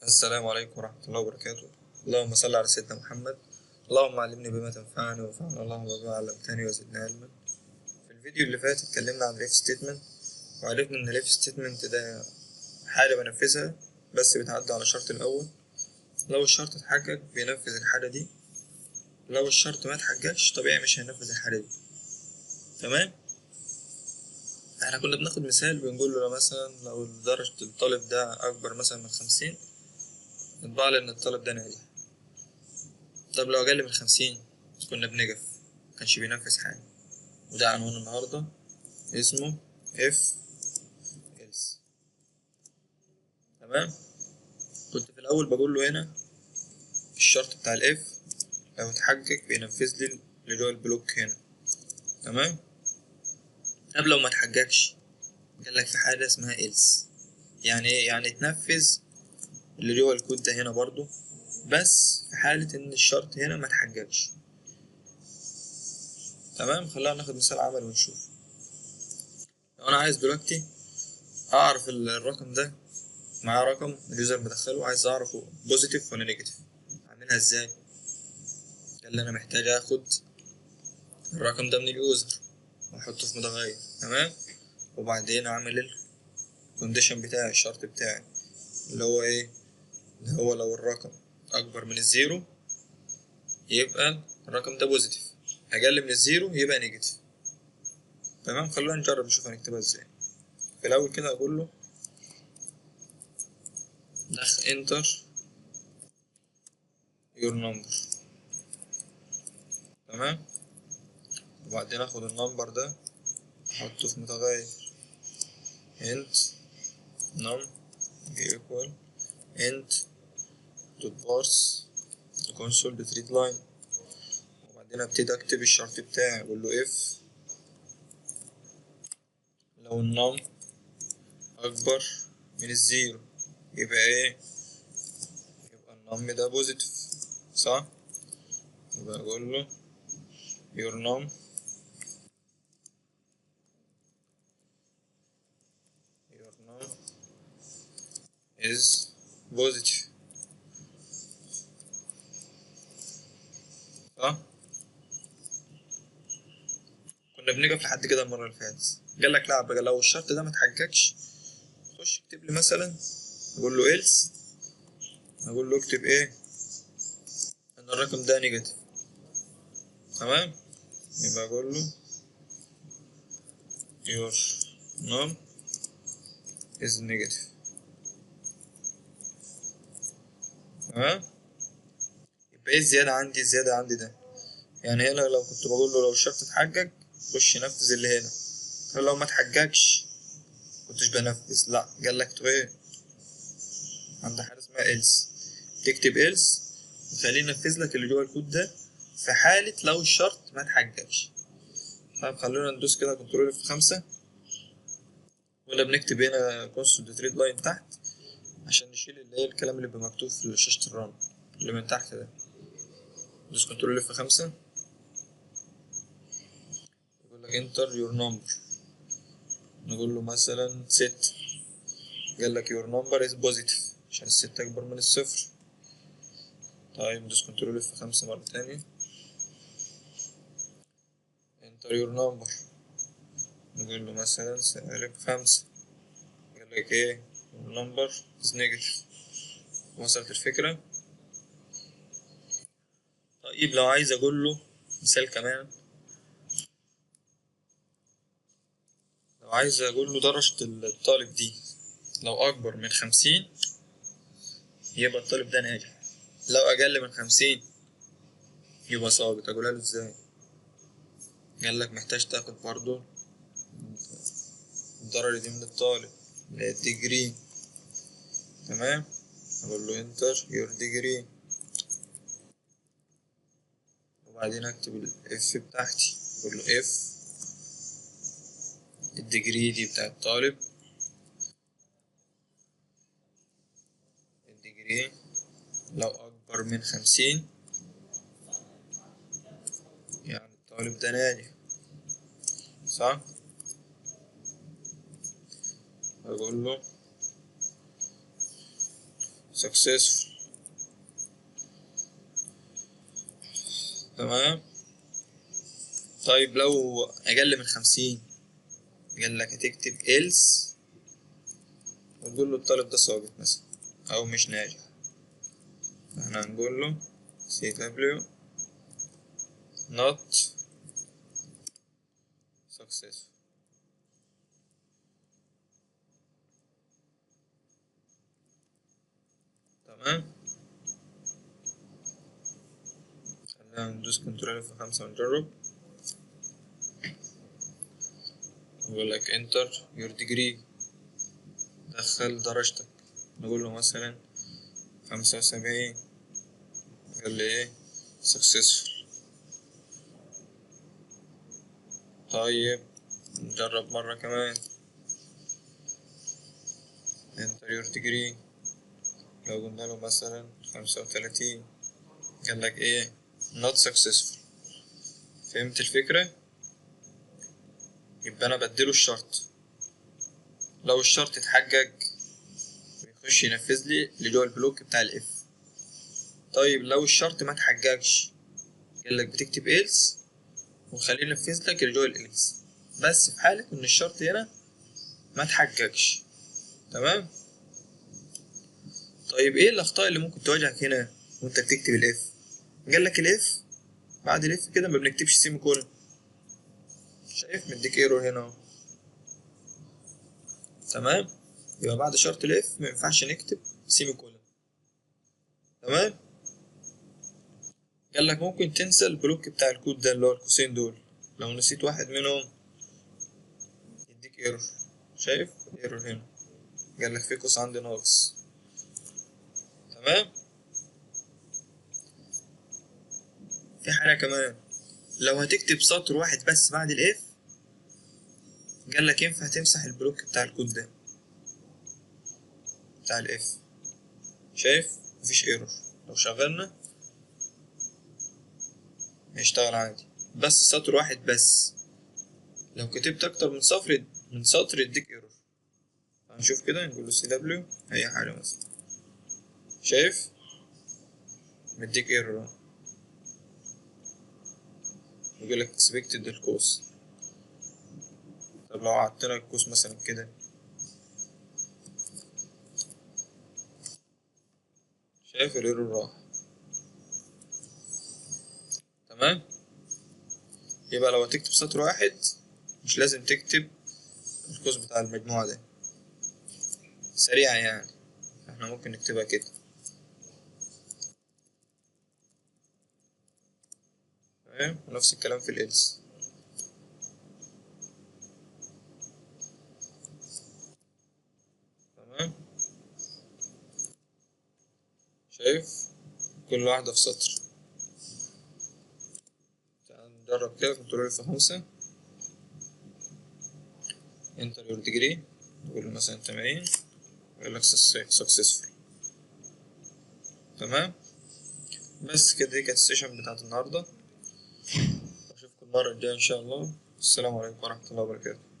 السلام عليكم ورحمة الله وبركاته. اللهم صل على سيدنا محمد. اللهم علمني بما تنفعني وانفعنا اللهم بما علمتني وزدنا علما. في الفيديو اللي فات اتكلمنا عن الإف ستيتمنت، وعرفنا إن الإف ستيتمنت ده حالة بنفذها بس بتعدي على الشرط الأول. لو الشرط اتحقق بينفذ الحالة دي، لو الشرط ما اتحققش طبيعي مش هينفذ الحالة دي. تمام؟ احنا كنا بناخد مثال بنقول له مثلا لو درجة الطالب ده أكبر مثلا من 50 نطبع له إن الطالب ده ناجح. طب لو أقل من 50 كنا بنقف، مكانش بينفذ حاجة. وده عنوان النهاردة، اسمه if else. تمام. كنت في الأول بقول له هنا الشرط بتاع الاف لو اتحقق بينفذ لي اللي هو البلوك هنا. تمام. طب لو ما اتحققش قال لك في حاجة اسمها else. يعني ايه؟ يعني تنفذ اللي هو الكود ده هنا برضو، بس في حالة إن الشرط هنا ما اتحققش. تمام. خلينا ناخد مثال عمل ونشوف. لو أنا عايز دلوقتي أعرف الرقم ده، معاه رقم اليوزر مدخله، عايز أعرفه بوزيتيف ولا نيجاتيف. أعملها إزاي؟ قال لي أنا محتاج آخد الرقم ده من اليوزر وأحطه في متغير. تمام. وبعدين أعمل الكونديشن بتاعي، الشرط بتاعي اللي هو إيه؟ اللي هو لو الرقم أكبر من الزيرو يبقى الرقم ده بوزيتيف، أقل من الزيرو يبقى نيجاتيف. تمام. خلونا نجرب نشوف هنكتبها إزاي. في الأول كده أقول له enter your number. تمام. وبعدين آخد النمبر ده أحطه في متغير int num equal int dot parse console dot read line. وبعدين ابتدي اكتب الشرط بتاعي، اقول له if لو النم اكبر من الزيرو يبقى ايه؟ يبقى النم ده بوزيتيف، صح؟ يبقى اقول له your num is positive، صح؟ كنا بنقف لحد كده المرة اللي فاتت. قال لك لا بقى لو الشرط ده ما اتحققش خش اكتب لي مثلا، اقول له else، اقول له اكتب ايه؟ ان الرقم ده نيجاتيف. تمام. يبقى اقول له your num is negative. تمام. يبقى ايه الزيادة عندي؟ الزيادة عندي ده يعني هنا لو كنت بقول له لو الشرط اتحقق خش نفذ اللي هنا، لو ما اتحققش كنتش بنفذ. لا، قال لك تو ايه؟ عند حاجة اسمها else، تكتب else وخليه ينفذ لك اللي جوه الكود ده في حالة لو الشرط ما اتحققش. طيب خلونا ندوس كده كنترول في 5 ولا بنكتب هنا console read line تحت عشان نشيل اللي هي الكلام اللي بيبقى مكتوب في شاشة الرام اللي من تحت ده. ندوس كنترول في 5 يقول لك enter your number، نقول له مثلا 6. قال لك your number is positive عشان الستة أكبر من الصفر. طيب ندوس كنترول في 5 مرة تانية، enter your number، نقول له مثلا -5. قال لك ايه؟ your number is negative. وصلت الفكرة؟ طيب لو عايز أقول له مثال كمان، لو عايز أقول له درجة الطالب دي لو أكبر من 50 يبقى الطالب ده ناجح، لو أقل من 50 يبقى ساقط. أقولها له إزاي؟ قال لك محتاج تاخد برضه الدرجة دي من الطالب اللي هي الديجري. تمام. أقول له enter your degree وبعدين أكتب ال F بتاعتي، أقول له F الديجري دي بتاع الطالب، الديجري لو أكبر من 50 يعني الطالب ده ناجح، صح؟ أقول له successful. تمام. طيب لو أقل من 50 قال لك هتكتب else وتقول له الطالب ده ساقط مثلا أو مش ناجح، احنا هنقول له CW not successful. تمام. خلينا ندوس كنترول F5 ونجرب. يقول لك enter your degree، دخل درجتك، نقول له مثلا 75، قال لي ايه successful. طيب نجرب مرة كمان enter your degree، لو قلنا له مثلا 35 قال لك ايه not successful. فهمت الفكرة؟ يبقى انا بديله الشرط، لو الشرط اتحقق بيخش ينفذ لي لجوه البلوك بتاع الاف. طيب لو الشرط ما اتحققش قال لك بتكتب else وخليه ينفذ لك لجوه الelse، بس في حالة ان الشرط هنا ما اتحققش. تمام. طيب ايه الاخطاء اللي ممكن تواجهك هنا وانت بتكتب الاف؟ قال لك الاف بعد الاف كده ما بنكتبش سيمي كولن، شايف مديك ايرور هنا اهو. تمام. يبقى بعد شرط الاف ما ينفعش نكتب سيمي كولن. تمام. قال لك ممكن تنسى البلوك بتاع الكود ده اللي هو القوسين دول، لو نسيت واحد منهم يديك ايرور، شايف ايرور هنا قال لك في قوس عندي ناقص. تمام. في حاجة كمان، لو هتكتب سطر واحد بس بعد الاف قال لك ينفع تمسح البلوك بتاع الكود ده بتاع الاف، شايف مفيش ايرور، لو شغلنا هيشتغل عادي، بس سطر واحد بس. لو كتبت اكتر من سطر يديك ايرور. هنشوف كده نقول له CW اي حاجة مثلا، شايف مديك ايرور اهو، يقول لك expected القوس. طب لو عدتنا القوس مثلا كده، شايف الايرور راح. تمام. يبقى لو هتكتب سطر واحد مش لازم تكتب القوس بتاع المجموعة ده، سريعة يعني احنا ممكن نكتبها كده. تمام. ونفس الكلام في الإلس. تمام. شايف كل واحدة في سطر. تعال نجرب كده كنترول F5 انتر يور ديجري، نقول مثلا 80، يقول لك successful. تمام. بس كده دي كانت السيشن بتاعت النهاردة، أشوفكم المرة الجاية إن شاء الله. السلام عليكم ورحمة الله وبركاته.